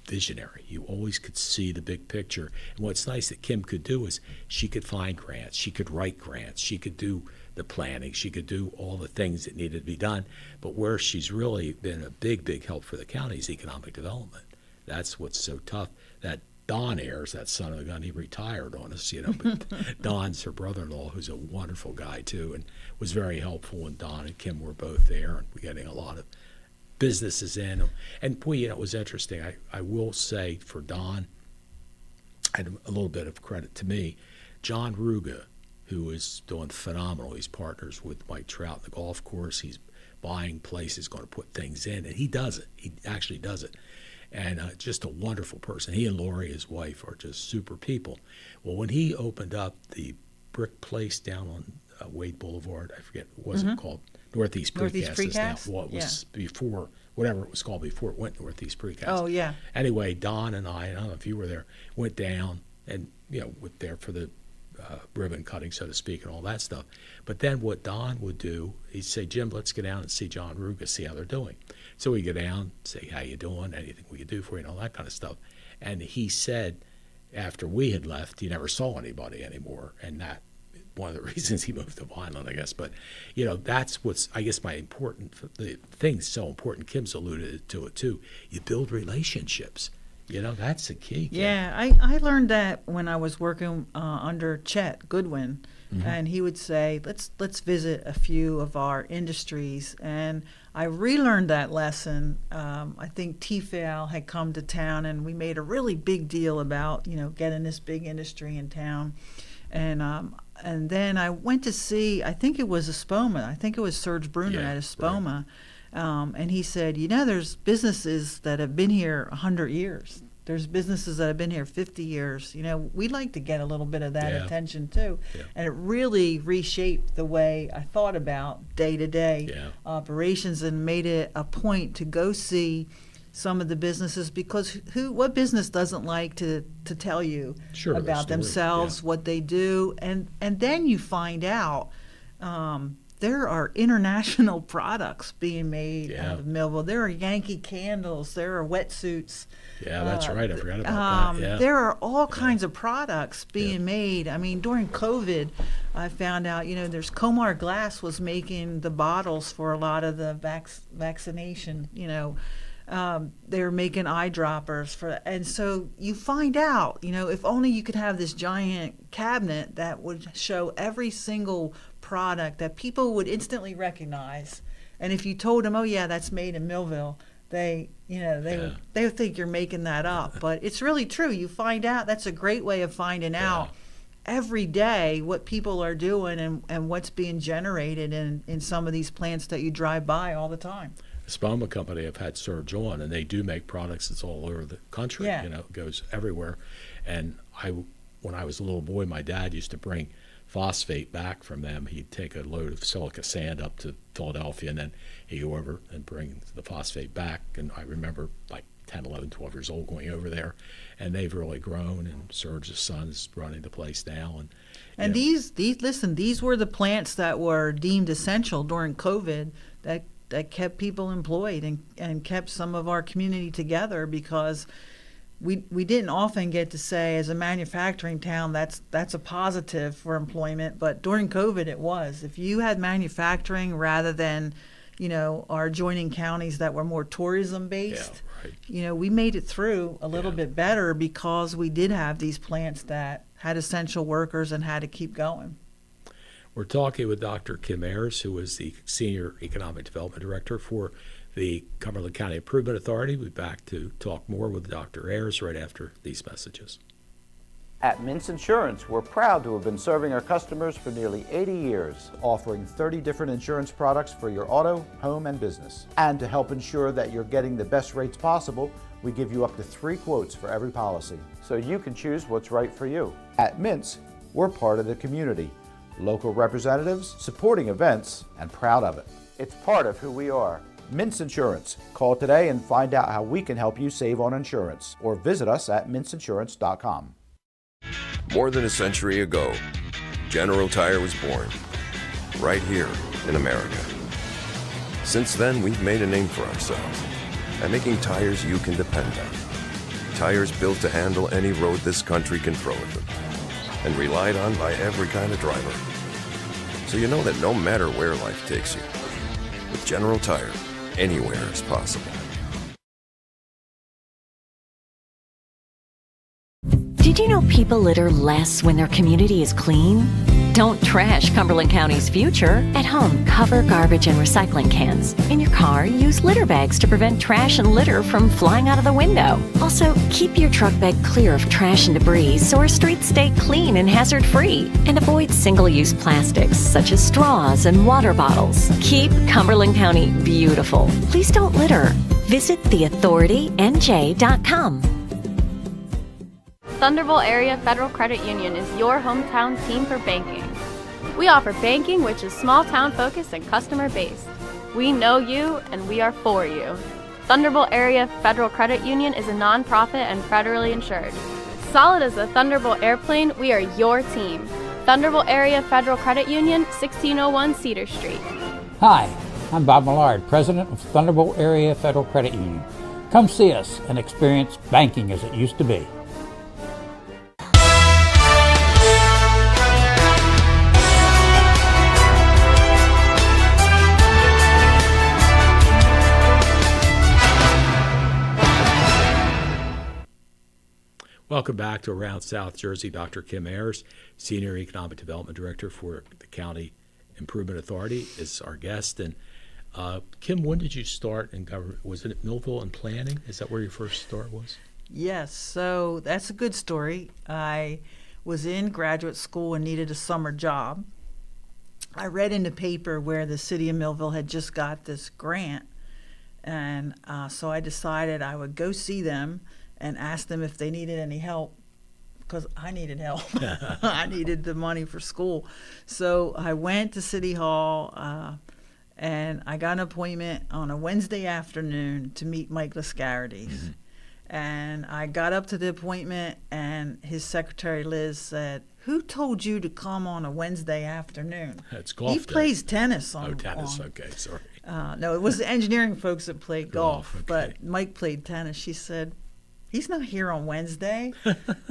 A: visionary. You always could see the big picture. And what's nice that Kim could do is she could find grants. She could write grants. She could do the planning. She could do all the things that needed to be done. But where she's really been a big, big help for the county is economic development. That's what's so tough. That Don Ayers, that son of the gun, he retired on us, you know. But Don's her brother-in-law, who's a wonderful guy too, and was very helpful. And Don and Kim were both there, and we're getting a lot of businesses in. And boy, you know, it was interesting. I will say for Don, and a little bit of credit to me, John Ruga, who is doing phenomenal. He's partners with Mike Trout in the golf course. He's buying places, going to put things in, and he does it. He actually does it. And just a wonderful person. He and Lori, his wife, are just super people. Well, when he opened up the brick place down on Wade Boulevard, I forget, what was it called? Northeast Precast is now what was before, whatever it was called before it went Northeast Precast.
B: Oh, yeah.
A: Anyway, Don and I don't know if you were there, went down and, you know, went there for the ribbon cutting, so to speak, and all that stuff. But then what Don would do, he'd say, Jim, let's get down and see John Ruga, see how they're doing. So we go down, say, how you doing, anything we could do for you, and all that kind of stuff. And he said, after we had left, he never saw anybody anymore, and that one of the reasons he moved to Vineland, I guess. But, you know, that's what's, I guess, the thing's so important. Kim's alluded to it, too. You build relationships. You know, that's the key. Kim.
B: Yeah, I learned that when I was working under Chet Goodwin, and he would say, let's visit a few of our industries. And I relearned that lesson. I think TFAL had come to town, and we made a really big deal about, you know, getting this big industry in town. And then I went to see, I think it was Espoma. I think it was Serge Bruner at Espoma. Right. And he said, you know, there's businesses that have been here 100 years. There's businesses that have been here 50 years. You know, we'd like to get a little bit of that attention too. Yeah. And it really reshaped the way I thought about day-to-day operations and made it a point to go see some of the businesses, because what business doesn't like to tell you about themselves, what they do, and then you find out there are international products being made
A: Yeah.
B: out of Millville. There are Yankee candles. There are wetsuits.
A: Yeah, that's right. I forgot about that. Yeah.
B: There are all kinds of products being made. I mean, during COVID, I found out, there's Comar Glass was making the bottles for a lot of the vaccination, they're making eyedroppers and so you find out, if only you could have this giant cabinet that would show every single product that people would instantly recognize. And if you told them, oh yeah, that's made in Millville, they would think you're making that up. But it's really true. You find out. That's a great way of finding out every day what people are doing and what's being generated in some of these plants that you drive by all the time.
A: The Spelman Company I've had Surge on, and they do make products that's all over the country.
B: Yeah.
A: It goes everywhere. And when I was a little boy, my dad used to bring phosphate back from them. He'd take a load of silica sand up to Philadelphia, and then he'd go over and bring the phosphate back. And I remember like 10, 11, 12 years old going over there, and they've really grown, and Surge's son's running the place now.
B: And these were the plants that were deemed essential during COVID that kept people employed and kept some of our community together, because we didn't often get to say, as a manufacturing town, that's a positive for employment, but during COVID it was. If you had manufacturing rather than, our adjoining counties that were more tourism based, we made it through a little bit better because we did have these plants that had essential workers and had to keep going.
A: We're talking with Dr. Kim Aryes, who is the Senior Economic Development Director for the Cumberland County Improvement Authority. We'll be back to talk more with Dr. Aryes right after these messages.
D: At Mintz Insurance, we're proud to have been serving our customers for nearly 80 years, offering 30 different insurance products for your auto, home, and business. And to help ensure that you're getting the best rates possible, we give you up to 3 quotes for every policy, so you can choose what's right for you. At Mintz, we're part of the community, local representatives, supporting events, and proud of it. It's part of who we are. Mintz Insurance. Call today and find out how we can help you save on insurance, or visit us at mintzinsurance.com.
J: More than a century ago, General Tire was born, right here in America. Since then, we've made a name for ourselves by making tires you can depend on. Tires built to handle any road this country can throw at them, and relied on by every kind of driver. So you know that no matter where life takes you, with General Tire, anywhere is possible.
E: Did you know people litter less when their community is clean? Don't trash Cumberland County's future. At home, cover garbage and recycling cans. In your car, use litter bags to prevent trash and litter from flying out of the window. Also, keep your truck bed clear of trash and debris so our streets stay clean and hazard-free. And avoid single-use plastics such as straws and water bottles. Keep Cumberland County beautiful. Please don't litter. Visit theauthoritynj.com.
F: Thunderbolt Area Federal Credit Union is your hometown team for banking. We offer banking which is small town focused and customer based. We know you and we are for you. Thunderbolt Area Federal Credit Union is a nonprofit and federally insured. Solid as a Thunderbolt airplane, we are your team. Thunderbolt Area Federal Credit Union, 1601 Cedar Street.
G: Hi, I'm Bob Millard, President of Thunderbolt Area Federal Credit Union. Come see us and experience banking as it used to be.
A: Welcome back to Around South Jersey. Dr. Kim Aryes, Senior Economic Development Director for the County Improvement Authority, is our guest. And Kim, when did you start in government? Was it at Millville in planning? Is that where your first start was?
B: Yes, so that's a good story. I was in graduate school and needed a summer job. I read in the paper where the city of Millville had just got this grant, and so I decided I would go see them and ask them if they needed any help, because I needed help. I needed the money for school. So I went to City Hall, and I got an appointment on a Wednesday afternoon to meet Mike Lascarides. Mm-hmm. And I got up to the appointment, and his secretary, Liz, said, who told you to come on a Wednesday afternoon?
A: It's golf
B: He
A: day.
B: plays tennis on.
A: Oh, tennis. Okay, sorry.
B: No, it was the engineering folks that played golf,
A: Okay.
B: but Mike played tennis. She said, he's not here on Wednesday.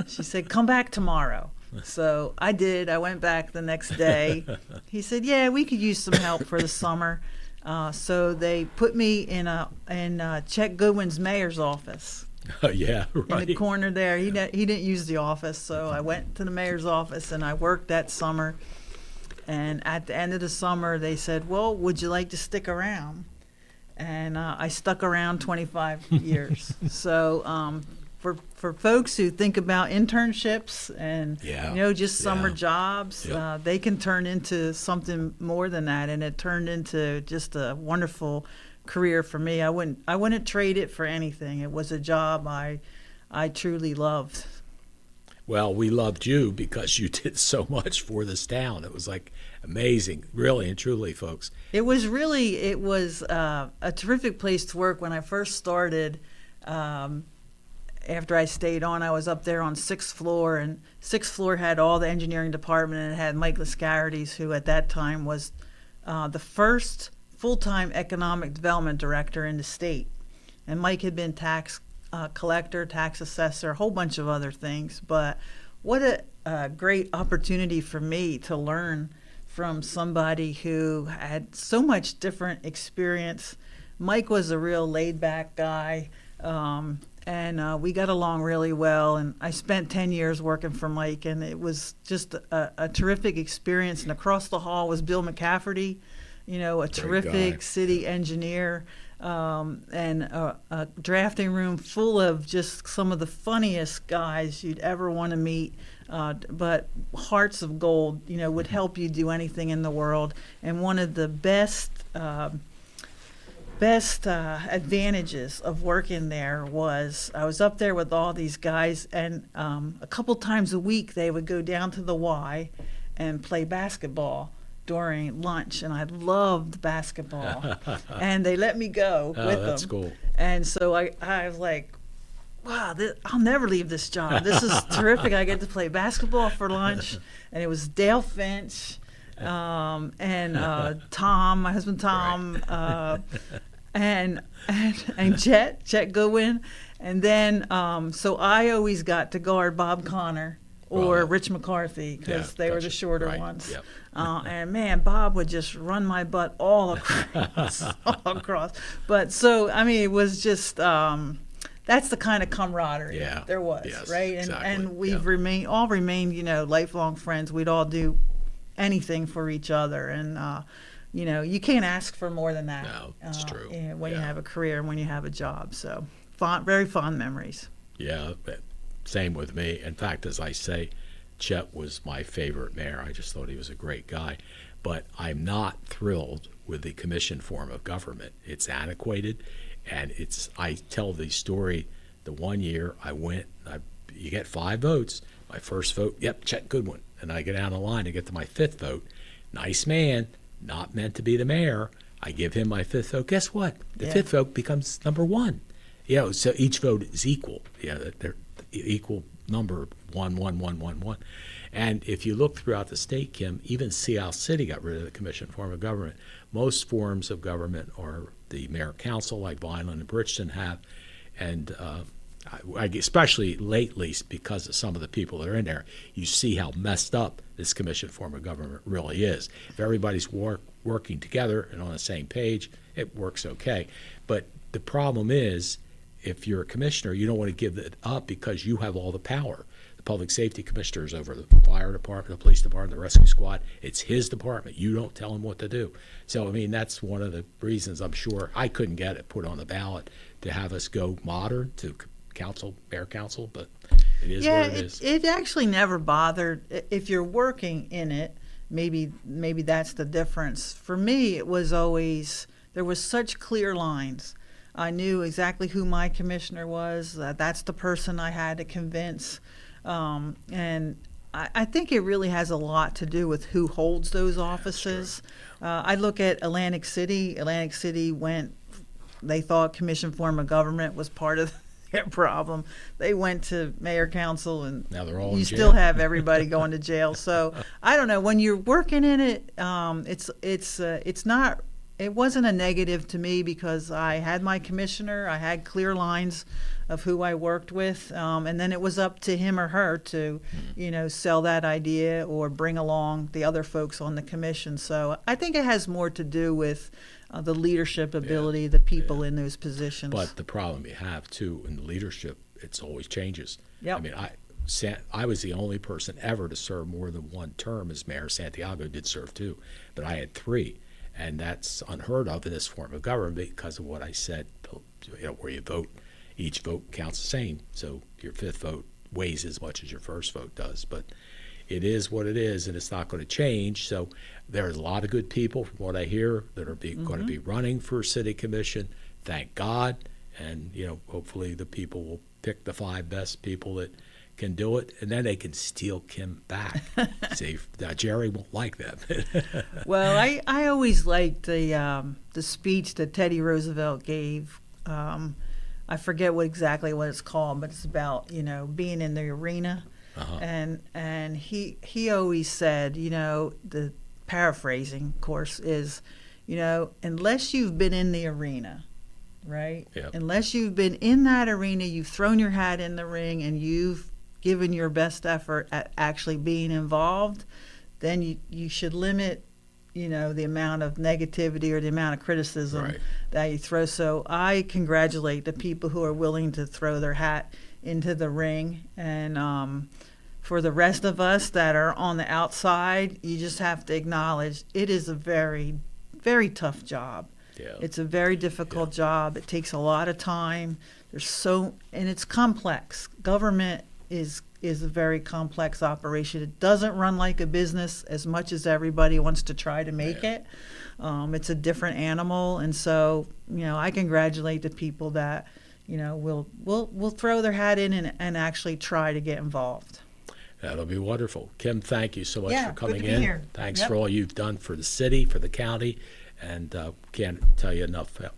B: She said, come back tomorrow. So I did. I went back the next day. He said, yeah, we could use some help for the summer. So they put me in Chet Goodwin's mayor's office.
A: Yeah, right.
B: In the corner there. He didn't use the office, so I went to the mayor's office and I worked that summer. And at the end of the summer, they said, well, would you like to stick around? And I stuck around 25 years. So for folks who think about internships and just summer jobs, they can turn into something more than that. And it turned into just a wonderful career for me. I wouldn't trade it for anything. It was a job I truly loved.
A: Well, we loved you because you did so much for this town. It was like amazing, really and truly, folks.
B: It was a terrific place to work when I first started. After I stayed on, I was up there on 6th floor, and 6th floor had all the engineering department, and it had Mike Lascarides, who at that time was the first full-time economic development director in the state. And Mike had been tax collector, tax assessor, a whole bunch of other things. But what a great opportunity for me to learn from somebody who had so much different experience. Mike was a real laid-back guy, and we got along really well. And I spent 10 years working for Mike, and it was just a terrific experience. And across the hall was Bill McCafferty, a terrific city engineer, and a drafting room full of just some of the funniest guys you'd ever want to meet, but hearts of gold, would help you do anything in the world. And one of the best advantages of working there was I was up there with all these guys, and a couple times a week they would go down to the Y and play basketball during lunch, and I loved basketball. And they let me go with them.
A: That's cool.
B: And so I was like, wow, I'll never leave this job. This is terrific. I get to play basketball for lunch. And it was Dale Finch and Tom, my husband Tom, and Chet Goodwin. And then, so I always got to guard Bob Connor or Rich McCarthy, because they were the shorter ones. Yep. And man, Bob would just run my butt all across. But so, I mean, it was just, that's the kind of camaraderie there was, right? And
A: exactly.
B: And we've remained lifelong friends. We'd all do anything for each other. And, you can't ask for more than that.
A: No, it's true.
B: When you have a career and when you have a job. So very fond memories.
A: Yeah, same with me. In fact, as I say, Chet was my favorite mayor. I just thought he was a great guy. But I'm not thrilled with the commission form of government. It's antiquated, and I tell the story. The one year I went, you get 5 votes. My first vote, Chet Goodwin. And I get down the line to get to my 5th vote. Nice man, not meant to be the mayor. I give him my 5th vote. Guess what? The 5th vote becomes number 1. So each vote is equal. They're equal number, 1, 1, 1, 1, 1. And if you look throughout the state, Kim, even Seattle City got rid of the commission form of government. Most forms of government are the mayor council, like Vineland and Bridgeton have, and especially lately, because of some of the people that are in there, you see how messed up this commission form of government really is. If everybody's working together and on the same page, it works okay. But the problem is, if you're a commissioner, you don't want to give it up because you have all the power. The public safety commissioner is over the fire department, the police department, the rescue squad. It's his department. You don't tell him what to do. So, I mean, that's one of the reasons I'm sure I couldn't get it put on the ballot to have us go modern to mayor council, but it is what it is.
B: It actually never bothered. If you're working in it, maybe that's the difference. For me, it was always, there was such clear lines. I knew exactly who my commissioner was. That's the person I had to convince. And I think it really has a lot to do with who holds those offices. I look at Atlantic City. Atlantic City they thought commission form of government was part of their problem. They went to mayor council, and
A: now they're all in
B: you
A: jail.
B: Still have everybody going to jail. So I don't know. When you're working in it, it's not. It wasn't a negative to me because I had my commissioner. I had clear lines of who I worked with, and then it was up to him or her to, sell that idea or bring along the other folks on the commission. So I think it has more to do with the leadership ability, the people in those positions.
A: But the problem you have too in the leadership, it's always changes.
B: Yep.
A: I mean, I was the only person ever to serve more than one term as mayor. Santiago did serve too, but I had 3. And that's unheard of in this form of government because of what I said, where you vote, each vote counts the same. So your 5th vote weighs as much as your first vote does. But it is what it is, and it's not going to change. So there's a lot of good people, from what I hear, that are going to be running for city commission. Thank God. And, hopefully the people will pick the 5 best people that can do it, and then they can steal Kim back. See, now Jerry won't like that.
B: Well, I always liked the speech that Teddy Roosevelt gave. I forget exactly what it's called, but it's about being in the arena, and he always said, the paraphrasing, of course, is, unless you've been in the arena, right?
A: Yep.
B: Unless you've been in that arena, you've thrown your hat in the ring, and you've given your best effort at actually being involved, then you should limit, the amount of negativity or the amount of criticism that you throw. So I congratulate the people who are willing to throw their hat into the ring. And for the rest of us that are on the outside, you just have to acknowledge it is a very, very tough job.
A: Yeah.
B: It's a very difficult job. It takes a lot of time. And it's complex. Government is a very complex operation. It doesn't run like a business as much as everybody wants to try to make it. It's a different animal, and so I congratulate the people that will throw their hat in and actually try to get involved.
A: That'll be wonderful. Kim, thank you so much for coming
B: good to be
A: in.
B: here.
A: Thanks
B: Yep.
A: for all you've done for the city, for the county, and can't tell you enough how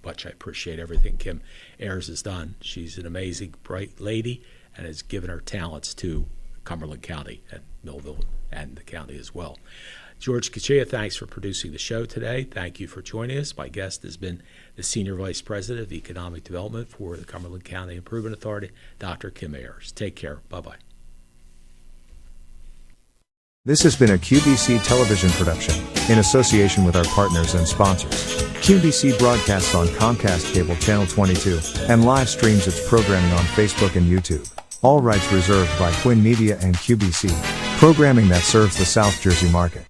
A: much I appreciate everything Kim Aryes has done. She's an amazing, bright lady, and has given her talents to Cumberland County and Millville and the county as well. George Kachia, thanks for producing the show today. Thank you for joining us. My guest has been the Senior Vice President of Economic Development for the Cumberland County Improvement Authority, Dr. Kim Aryes. Take care. Bye-bye.
K: This has been a QBC television production, in association with our partners and sponsors. QBC broadcasts on Comcast Cable Channel 22, and live streams its programming on Facebook and YouTube. All rights reserved by Quinn Media and QBC, programming that serves the South Jersey market.